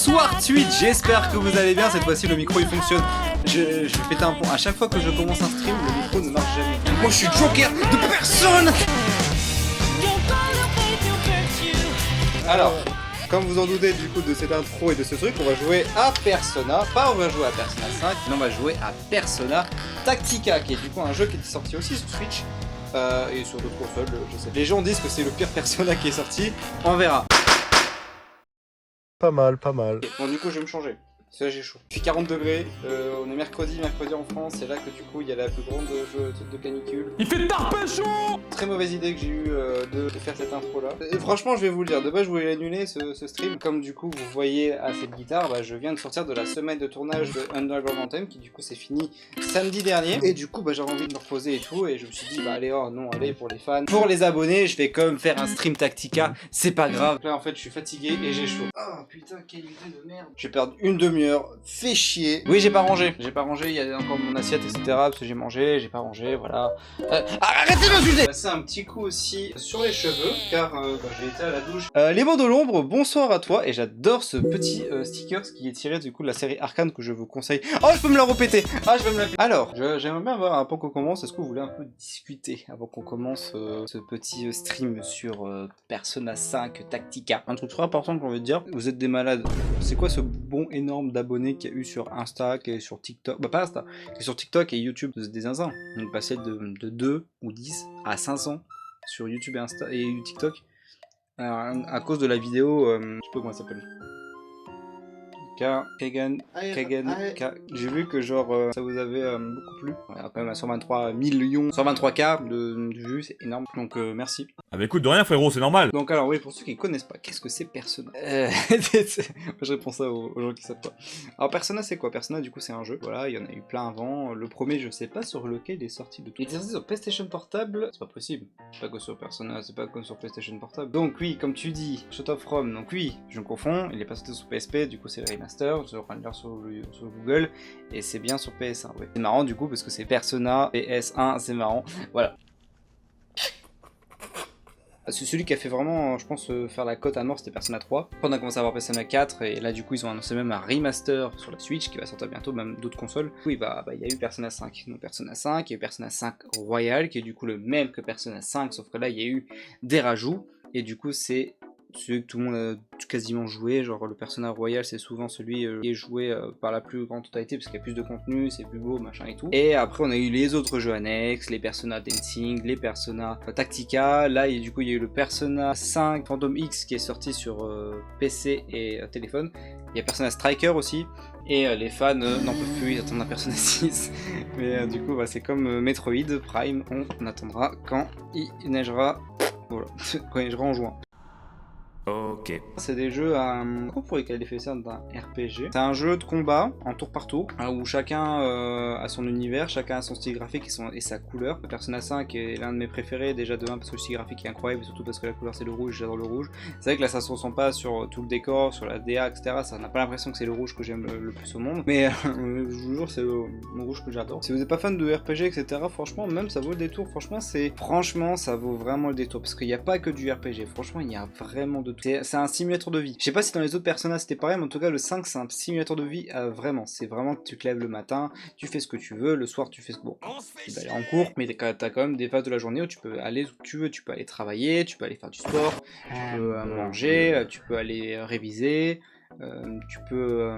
Bonsoir Twitch, j'espère que vous allez bien. Cette fois-ci le micro il fonctionne. Je vais péter un pont. À chaque fois que je commence un stream, le micro ne marche jamais. Moi je suis joker de personne. Alors, comme vous en doutez du coup de cette intro et de ce truc, on va jouer à Persona. Pas on va jouer à Persona 5, mais on va jouer à Persona Tactica, qui est du coup un jeu qui est sorti aussi sur Switch. Et sur d'autres consoles, je sais. Les gens disent que c'est le pire Persona qui est sorti. On verra. Pas mal, pas mal. Bon, du coup, je vais me changer. Parce que là, j'ai chaud. Il fait 40 degrés. On est mercredi en France. C'est là que du coup, il y a la plus grande de canicule. Il fait tarpé chaud. Très mauvaise idée que j'ai eu de faire cette intro là. Et franchement, je vais vous le dire. De base, je voulais annuler ce stream. Comme du coup, vous voyez à cette guitare, bah, je viens de sortir de la semaine de tournage de Underground Anthem qui du coup s'est fini samedi dernier. Et du coup, bah, j'avais envie de me reposer et tout. Et je me suis dit, bah allez, oh non, allez, pour les fans. Pour les abonnés, je vais quand même faire un stream Tactica. C'est pas grave. Là, en fait, je suis fatigué et j'ai chaud. Oh putain, quelle idée de merde. Je vais perdre une demi-heure. Fait chier. Oui, j'ai pas rangé. J'ai pas rangé. Il y a encore mon assiette, etc. Parce que j'ai mangé, j'ai pas rangé, voilà. Arrêtez de m'insulter. Passer un petit coup aussi sur les cheveux, car j'ai été à la douche. Les mots de l'ombre, bonsoir à toi. Et j'adore ce petit sticker qui est tiré du coup de la série Arcane que je vous conseille. Oh, je peux me la répéter. Ah, je vais me la. Alors, j'aimerais bien voir avant qu'on commence. Est-ce que vous voulez un peu discuter avant qu'on commence ce petit stream sur Persona 5 Tactica? Un truc très important qu'on veut dire. Vous êtes des malades. C'est quoi ce bon énorme d'abonnés qu'il y a eu sur Insta, qui est sur TikTok, bah pas Insta, qui est sur TikTok et YouTube, vous êtes des zinzins. Donc passer de 2 ou 10 à 500 sur YouTube et Insta et TikTok à cause de la vidéo, je sais pas comment ça s'appelle. Kagan, j'ai vu que genre ça vous avait beaucoup plu. On est quand même à 123 millions, 123K de vues, c'est énorme. Donc merci. Ah bah écoute, de rien frérot, c'est normal. Donc alors oui, pour ceux qui connaissent pas, qu'est-ce que c'est Persona? Je réponds ça aux gens qui savent pas. Alors Persona c'est quoi? Persona du coup c'est un jeu, voilà, il y en a eu plein avant. Le premier je sais pas sur lequel il est sorti de tout. Il est sorti sur PlayStation Portable, c'est pas possible. C'est pas que sur Persona, c'est pas comme sur PlayStation Portable. Donc oui, comme tu dis, Shut of From, donc oui, je me confonds, il est pas sorti sur PSP, du coup c'est le remaster, sur Google, et c'est bien sur PS1, ouais. C'est marrant du coup parce que c'est Persona PS1, c'est marrant, voilà. C'est celui qui a fait vraiment, je pense, faire la cote à mort, c'était Persona 3. Après, on a commencé à avoir Persona 4, et là, du coup, ils ont annoncé même un remaster sur la Switch, qui va sortir bientôt, même d'autres consoles. Oui, bah, il y a eu Persona 5. Donc, Persona 5, il y a eu Persona 5 Royal, qui est du coup le même que Persona 5, sauf que là, il y a eu des rajouts, et du coup, c'est celui que tout le monde a quasiment joué, genre le Persona Royal c'est souvent celui qui est joué par la plus grande totalité parce qu'il y a plus de contenu, c'est plus beau, machin et tout. Et après on a eu les autres jeux annexes, les Persona Dancing, les Persona Tactica, là et du coup il y a eu le Persona 5 Phantom X qui est sorti sur PC et téléphone. Il y a Persona Striker aussi, et les fans n'en peuvent plus, ils attendent un Persona 6. Mais du coup bah, c'est comme Metroid Prime, on attendra quand il neigera, voilà, quand il neigera en juin. Ok. C'est des jeux à... Comment on pourrait qualifier ça d'un RPG? C'est un jeu de combat en tour par tour, où chacun a son univers, chacun a son style graphique et sa couleur. Le Persona 5 est l'un de mes préférés, déjà de 1 parce que le style graphique est incroyable, et surtout parce que la couleur c'est le rouge, j'adore le rouge. C'est vrai que là ça se ressent pas sur tout le décor, sur la DA, etc. Ça n'a pas l'impression que c'est le rouge que j'aime le plus au monde, mais je vous jure c'est le rouge que j'adore. Si vous n'êtes pas fan de RPG, etc., franchement, même ça vaut le détour. Franchement, ça vaut vraiment le détour, parce qu'il n'y a pas que du RPG, franchement, il y a vraiment de tout. C'est un simulateur de vie. Je sais pas si dans les autres Persona c'était pareil, mais en tout cas le 5 c'est un simulateur de vie vraiment. C'est vraiment, tu te lèves le matin, tu fais ce que tu veux, le soir tu fais ce que... Bon, tu vas aller en cours, mais t'as quand même des phases de la journée où tu peux aller où tu veux, tu peux aller travailler, tu peux aller faire du sport, tu peux manger, tu peux aller réviser, tu peux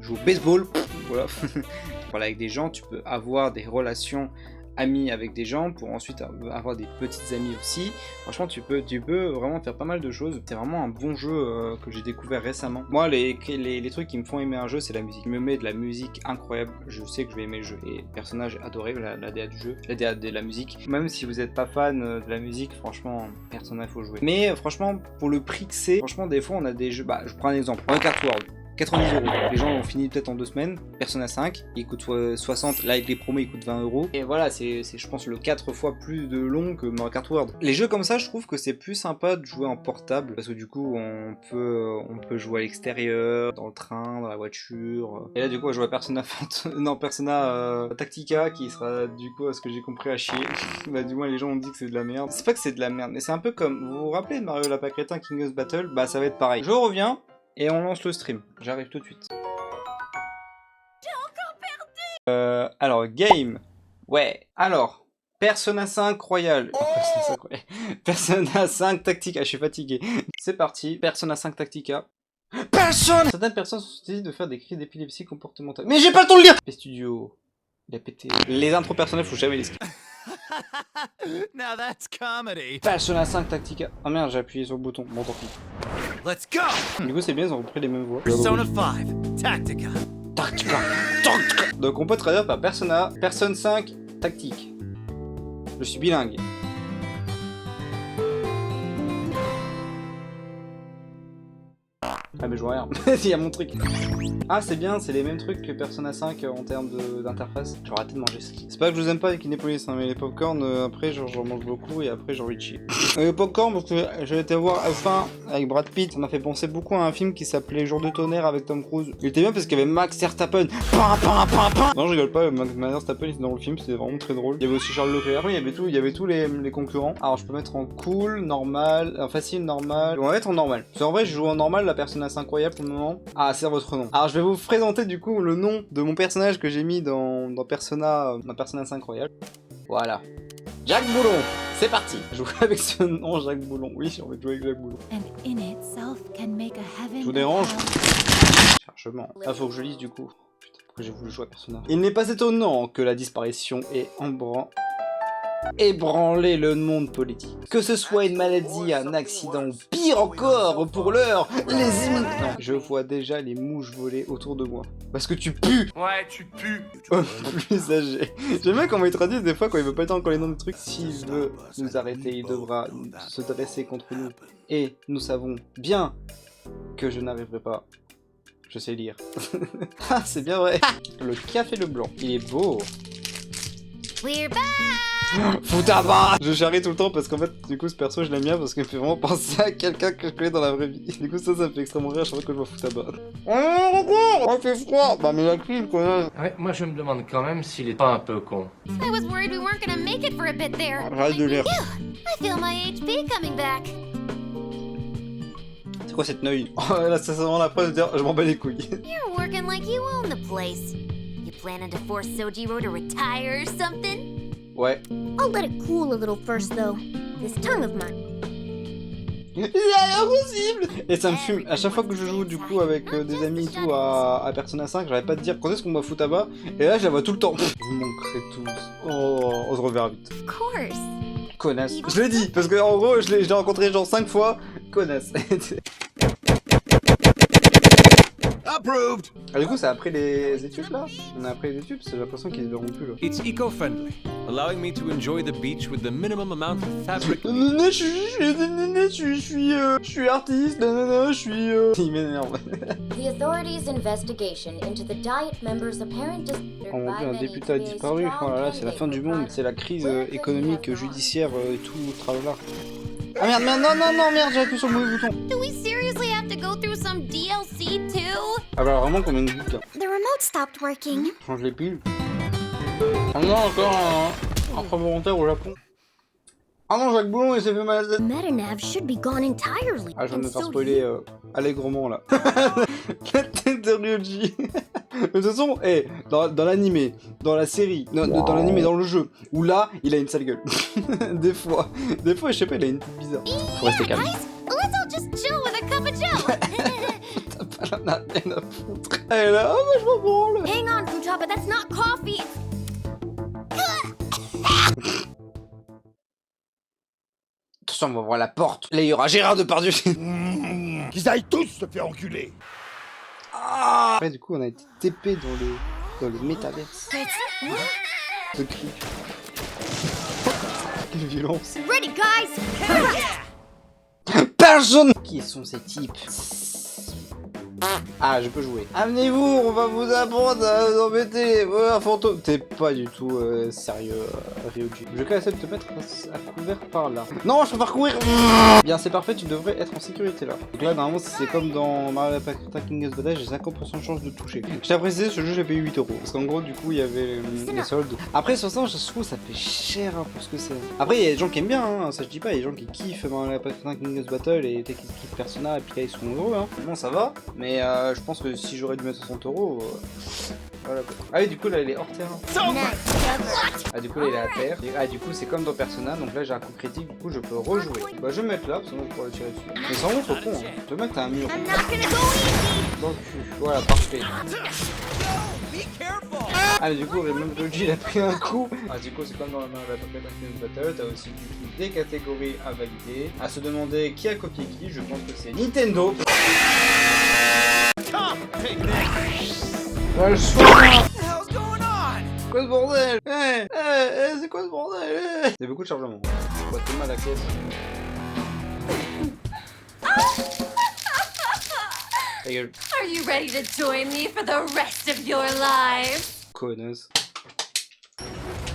jouer au baseball, voilà. Parler avec des gens, tu peux avoir des relations amis avec des gens pour ensuite avoir des petites amies aussi. Franchement tu peux vraiment faire pas mal de choses. C'est vraiment un bon jeu que j'ai découvert récemment. Moi les trucs qui me font aimer un jeu c'est la musique. Il me met de la musique incroyable, je sais que je vais aimer le jeu. Et personnage j'ai adoré la DA du jeu, la DA de la musique. Même si vous n'êtes pas fan de la musique, franchement Persona faut jouer. Mais franchement pour le prix que c'est, franchement des fois on a des jeux, bah je prends un exemple, un Card World. 90 €. Les gens ont fini peut-être en 2 semaines. Persona 5, il coûte 60. Là, avec les promos, il coûte 20 €. Et voilà, c'est je pense, le 4 fois plus de long que Mario Kart World. Les jeux comme ça, je trouve que c'est plus sympa de jouer en portable. Parce que du coup, on peut jouer à l'extérieur, dans le train, dans la voiture. Et là, du coup, on va jouer à Persona Tactica, qui sera, du coup, à ce que j'ai compris, à chier. Bah, du moins, les gens ont dit que c'est de la merde. C'est pas que c'est de la merde, mais c'est un peu comme, vous vous rappelez de Mario Lapin Crétin King's Battle? Bah, ça va être pareil. Je reviens. et on lance le stream. J'arrive tout de suite. J'ai encore perdu. Alors, game. Ouais, alors. Persona 5 Royal. Oh, Persona 5 Tactica. Je suis fatigué. C'est parti. Persona 5 Tactica. Personne. Certaines personnes sont susceptibles de faire des cris d'épilepsie comportementale. Mais j'ai pas le temps de lire. Les studios. Il a pété. Les intros personnels, faut jamais les skipper. Now that's comedy. Persona 5 Tactica. Oh merde, j'ai appuyé sur le bouton. Bon, tant pis. Let's go. Du coup, c'est bien, ils ont repris les mêmes voix. Persona 5 Tactica. Tactica. Donc, on peut traduire par Persona 5 Tactique. Je suis bilingue. Ah mais je vois rien, il y a mon truc. Ah c'est bien, c'est les mêmes trucs que Persona 5 en termes d'interface. J'aurais arrêté de manger ça. C'est pas que je vous aime pas les Kinépolis, hein, mais les popcorn, après j'en mange beaucoup et après j'ai envie de chier. Les popcorn, parce que j'ai été voir Enfin avec Brad Pitt, ça m'a fait penser beaucoup à un film qui s'appelait Jour de tonnerre avec Tom Cruise. Il était bien parce qu'il y avait Max Verstappen. Non je rigole pas, Max Verstappen il était dans le film, c'était vraiment très drôle. Il y avait aussi Charles Leclerc, il y avait tous les concurrents. Alors je peux mettre en cool, normal, facile, normal. On va mettre en normal. Parce qu'en vrai je joue en normal, la Persona 5 Royal pour le moment. Ah c'est votre nom. Alors je vais vous présenter du coup le nom de mon personnage que j'ai mis dans Persona 5 Royal. Voilà. Jacques Boulon, c'est parti. Jouer avec ce nom, Jacques Boulon. Oui, j'ai envie de jouer avec Jacques Boulon. Je vous dérange? Cherchement. Ah, faut que je lise du coup. Putain, pourquoi j'ai voulu jouer à Persona? Il n'est pas étonnant que la disparition ait ébranlé le monde politique. Que ce soit une maladie, un accident, ou pire encore, pour l'heure, les immigrants. Non, je vois déjà les mouches voler autour de moi. Parce que tu pues. Ouais, tu pues. Plus âgé. J'aime bien comment ils traduisent des fois quand il veut pas être encore les noms des trucs. S'il veut nous arrêter, il devra se dresser contre nous. Et nous savons bien que je n'arriverai pas. Je sais lire. Ah, c'est bien vrai. Le café le blanc. Il est beau. We're back! Futaba! Je charrie tout le temps parce qu'en fait, du coup, ce perso, je l'aime bien parce qu'il me fait vraiment penser à quelqu'un que je connais dans la vraie vie. Du coup, ça me fait extrêmement rire à chaque fois que je vois Futaba. Oh, fait froid! Bah, mais la clim, quoi. Ouais, moi je me demande quand même s'il est pas un peu con. I was worried we weren't gonna make it for a bit there. Arrête de lire. I feel my HP coming back. C'est quoi cette neuille? Oh, là, c'est vraiment la preuve de dire, je m'en bats les couilles. You're working like you own the place. You planning to force Sojiro to retire or something? Ouais. I'll let it cool a little first though. This tongue of mine. C'est impossible! Et ça me fume. À chaque fois que je joue du coup avec des amis et tout à Persona 5, j'arrête pas de dire quand est-ce qu'on voit Futaba. Et là, je la vois tout le temps. Vous manquerez tous. Oh, on se reverra vite. Of course. Connasse. Je le dis, parce que en gros, je l'ai rencontré genre 5 fois. Connasse. Approved. Ah, du coup, ça a après les études là? On a après les études, parce que j'ai l'impression qu'ils ne verront plus là. It's eco-friendly, allowing me to enjoy the beach with the minimum amount of fabric. Je suis artiste, je suis. Il m'énerve. The authorities' investigation into the Diet members' apparent Oh mon dieu, un député a disparu. Oh là là, c'est la fin du monde, c'est la crise économique, judiciaire et tout, tralala. Ah merde, merde, j'ai appuyé sur le mauvais bouton. Do we seriously have to go through some DLC too? Ah bah vraiment combien de buts là? The remote stopped working. Change les piles. Ah non, encore un frein volontaire au Japon. Ah non, Jacques Boulon il s'est fait mal à la tête. Metanav should be gone entirely. Ah, je viens de me and faire so spoiler allègrement là. La tête de Ryuji. De toute façon, dans l'animé, dans la série, dans l'animé, dans le jeu, où là, il a une sale gueule. Des fois, je sais pas, il a une tête bizarre. Faut rester calme. Guys, let's all just chill with a cup of joe. T'as pas rien à foutre. Elle est là, oh, moi je m'en branle. Hang on, Futaba, that's not coffee. Attention, on va voir la porte. Là, il y aura Gérard Depardieu. Qu'ils aillent tous se faire enculer. Ah. Après, du coup, on a été TP dans le métaverse. Ce cri. Quelle violence. Ready, guys? Personne. Qui sont ces types? Ah, je peux jouer. Amenez-vous, on va vous apprendre à vous embêter. Un fantôme. T'es pas du tout sérieux, Ryuji. Je vais essayer de te mettre à couvert par là. Non, je peux pas courir. Bien, c'est parfait, tu devrais être en sécurité là. Donc là, normalement, c'est comme dans Mario Kart King's Battle, j'ai 50% de chance de toucher. Je t'ai précisé, ce jeu, j'ai payé 8 €. Parce qu'en gros, du coup, il y avait les soldes. Après, 60, je trouve ça fait cher hein, pour ce que c'est. Après, il y a des gens qui aiment bien, hein, ça je dis pas. Il y a des gens qui kiffent Mario Kart King's Battle et qui kiffent Persona et puis là, ils sont heureux. Hein. Bon, ça va, mais je pense que si j'aurais dû mettre 60 €, voilà. Ah oui, du coup, là, il est hors terrain. Ah, du coup, là, il est à terre. Ah, du coup, c'est comme dans Persona, donc là, j'ai un coup critique, du coup, je peux rejouer. Bah, je vais me mettre là, parce que moi, je pourrais le tirer dessus. Mais sans honte, au con, hein. Le mec, t'as un mur. Dans le cul. Voilà, parfait. Ah, mais du coup, même Ryuji, il a pris un coup. Ah, du coup, c'est comme dans la Battle, t'as aussi du coup des catégories à valider. À se demander qui a copié qui, je pense que c'est Nintendo. Ouais, je suis c'est quoi ce bordel? C'est quoi ce bordel? C'est beaucoup de chargement. Quoi, t'es mal à la caisse. Ta gueule. Are you ready to join me for the rest of your life? Connasse.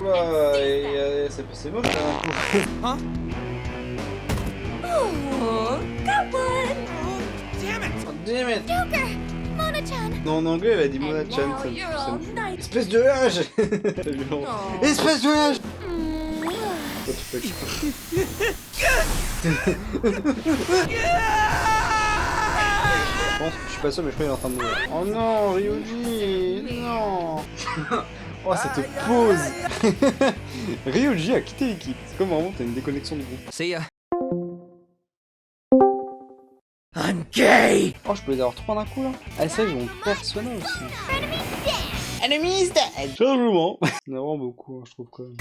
Oula, c'est moche là d'un coup. Huh? Oh, got one! Damn it! Oh, damn it! Joker! Mona-chan! Non, en anglais, elle a dit Mona-chan. now you're all nice. Espèce de linge! Oh. Espèce de linge! What the fuck? Je suis pas sûr, mais je crois qu'il est en train de mourir. Oh non, Ryuji! Non! Oh, cette pause! Ryuji a quitté l'équipe. C'est comme vraiment, t'as une déconnexion de groupe. See ya. I'm gay! Oh, je peux les avoir trois d'un coup là? Ah, ça, ils ont Persona aussi. Enemies dead! Changement! Il y en a vraiment beaucoup, hein, je trouve quand même.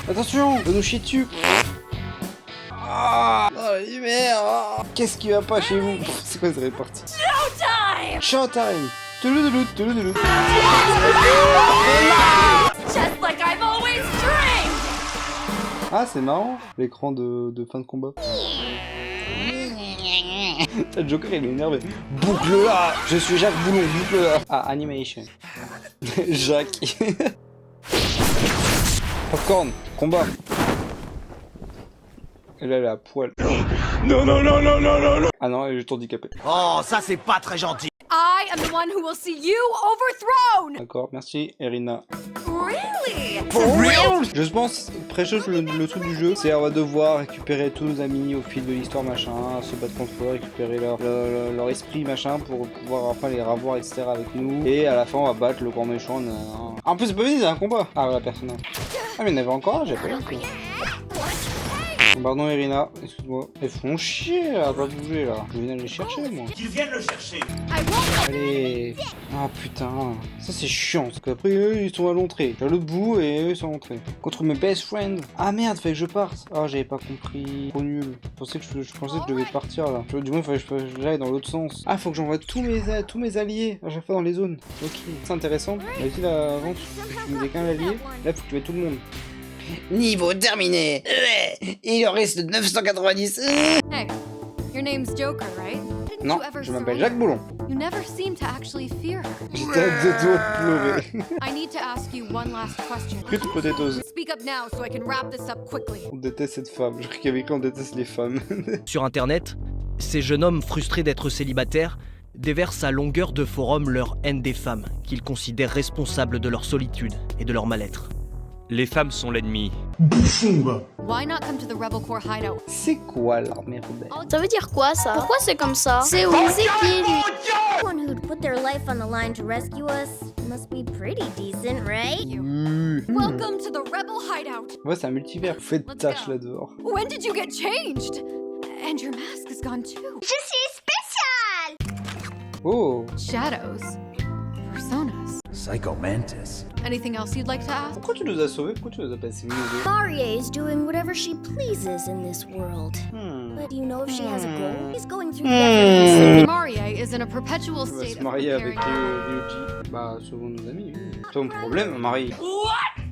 Attention! Va nous chier dessus! Ah! Oh, la lumière! Oh. Qu'est-ce qui va pas chez vous? C'est quoi cette répartie? Showtime! Showtime! Toulouloulout, toulouloulout. Just like I've always dreamed! Ah, c'est marrant, l'écran de fin de combat. Le Joker il est énervé. Boucle là! Je suis Jacques Boulon, boucle là! Ah, animation. Jacques. Popcorn, combat. Et là, elle est à poil. Non, non, non, non, non, non, non! Ah non, elle est juste handicapée. Oh, ça c'est pas très gentil! I am the one who will see you overthrown! D'accord, merci, Erina. Really? Je pense, pré-chose, le truc du jeu, c'est on va devoir récupérer tous nos amis au fil de l'histoire, machin, se battre contre eux, récupérer leur esprit, machin, pour pouvoir enfin les revoir, etc. avec nous. Et à la fin, on va battre le grand méchant. En plus, c'est pas fini, c'est un combat. Ah, voilà, personnage. Ah, mais il y en avait encore un, j'ai pas vu. Pardon, Irina, excuse-moi. Elles font chier là, à pas bouger là. Je viens les chercher, moi. Qu'ils viennent le chercher! Allez. Ah putain, ça c'est chiant, parce qu'après eux ils sont à l'entrée. J'ai à l'autre bout et eux ils sont à l'entrée. Contre mes best friends. Ah merde, fallait que je parte. Ah, j'avais pas compris. Trop nul. Je pensais que je devais partir là. Du moins, il fallait que j'aille dans l'autre sens. Ah, faut que j'envoie tous mes alliés à chaque fois dans les zones. Ok, c'est intéressant. Vas-y là, avant, tu me dis qu'un allié. Là, faut que tu mettes tout le monde. Niveau terminé. Il en reste 990. Hey, your name's Joker, right? Didn't Non, you ever je m'appelle surrender? Jacques Boulon. You never seem to actually fear her. J'étais à 2 doigts de pleurer. I need to ask you one last question. Frites ou potatoes? Speak up now so I can wrap this up quickly. On déteste cette femme. Je crois qu'avec lui on déteste les femmes. Sur internet, ces jeunes hommes frustrés d'être célibataires déversent à longueur de forum leur haine des femmes, qu'ils considèrent responsables de leur solitude et de leur mal-être. Les femmes sont l'ennemi. Why not come to the Rebel Corps hideout? C'est quoi l'armée rebelle? Ça veut dire quoi ça? Pourquoi c'est comme ça? C'est où? C'est qui lui? One who'd put their life on the line to rescue us must be pretty decent, right? Welcome to the Rebel hideout. Ouais, c'est un multivers. Vous faites tâche là dehors. When did you get changed? And your mask is gone too. Je suis spécial! Oh! Shadows. Personas. Psycho Mantis. Anything else you'd like to ask? Pourquoi tu nous as sauvés? Pourquoi tu nous as passé mauvais? Maria is doing whatever she pleases in this world. But do you know if she has a goal? She's going through the effort of Maria is in a perpetual On va state se of marier avec preparing. Ryuji. Bah, selon nos amis, oui. Ton problème, Marie.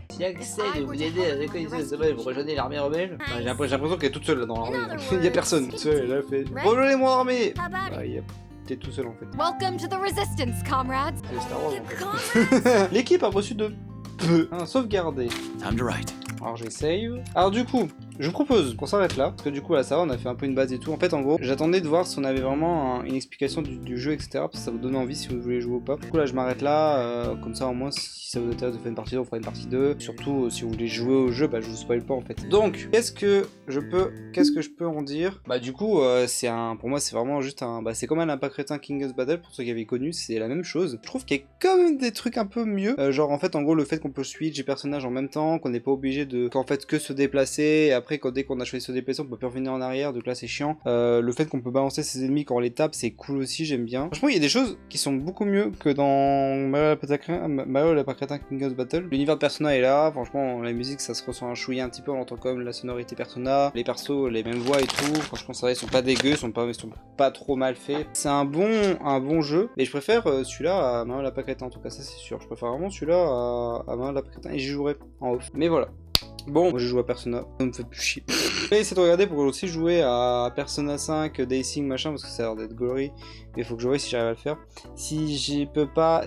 Si accès de vous aider à récolter le sauvage, vous rejoignez l'armée rebelle. Bah, j'ai l'impression qu'elle est toute seule là dans l'armée. Il y a personne. Toute seule, elle a fait. Rejoignez mon armée! How about Bah, it? t'es tout seul en fait. Welcome to the Resistance, comrades. C'est Star Wars, en fait. L'équipe a reçu de peu. Sauvegarder. Time to write. Alors j'ai save. Alors du coup, je vous propose qu'on s'arrête là, parce que du coup là ça va, on a fait un peu une base et tout. En fait en gros, j'attendais de voir si on avait vraiment une explication du jeu, etc. Parce que ça vous donne envie si vous voulez jouer ou pas. Du coup là je m'arrête là, comme ça au moins si ça vous intéresse de faire une partie 2, on fera une partie 2. Surtout si vous voulez jouer au jeu, bah je vous spoil pas en fait. Donc, qu'est-ce que je peux en dire? Bah du coup, pour moi c'est vraiment juste c'est comme un Impact Crétin King's Battle, pour ceux qui avaient connu, c'est la même chose. Je trouve qu'il y a quand même des trucs un peu mieux. Genre en fait en gros le fait qu'on peut switch les personnages en même temps, qu'on n'est pas obligé qu'en fait que se déplacer, et après dès qu'on a choisi de se déplacer on peut plus revenir en arrière, donc là c'est chiant. Le fait qu'on peut balancer ses ennemis quand on les tape, c'est cool aussi, j'aime bien. Franchement il y a des choses qui sont beaucoup mieux que dans Mario Lapin Crétin King's Battle. L'univers de Persona est là, franchement la musique ça se ressent un chouïa un petit peu, on l'entend comme la sonorité Persona, les persos, les mêmes voix et tout, franchement ça va, ils sont pas dégueux, ils sont pas trop mal faits. C'est un bon jeu, et je préfère celui-là à Mario Lapin Crétin en tout cas, ça c'est sûr. Je préfère vraiment celui-là à Mario Lapin Crétin, et j'y jouerai en off. Mais voilà. Bon, moi je joue à Persona, ça me fait plus chier. J'ai essayé de regarder pour aussi jouer à Persona 5, Dacing machin, parce que ça a l'air d'être glory. Mais il faut que je vois si j'arrive à le faire. Si j'y peux pas,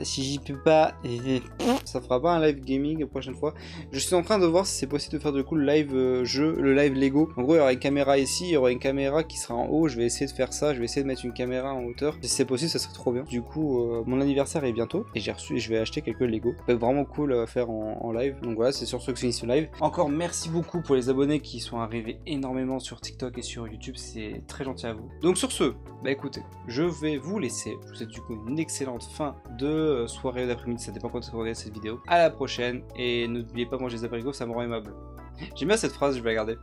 ça fera pas un live gaming la prochaine fois. Je suis en train de voir si c'est possible de faire du coup le live jeu, le live Lego. En gros, il y aura une caméra ici, il y aura une caméra qui sera en haut. Je vais essayer de faire ça, je vais essayer de mettre une caméra en hauteur. Si c'est possible, ça serait trop bien. Du coup, mon anniversaire est bientôt et je vais acheter quelques Lego. Ça va être vraiment cool à faire en live. Donc voilà, c'est sur ce que je finis ce live. Encore merci beaucoup pour les abonnés qui sont arrivés énormément sur TikTok et sur YouTube. C'est très gentil à vous. Donc sur ce, bah écoutez, je vais vous laisser. Je vous souhaite du coup une excellente fin de soirée ou d'après-midi, ça dépend quand vous regardez cette vidéo. À la prochaine et n'oubliez pas de manger des abricots, ça me rend aimable. J'aime bien cette phrase, je vais la garder.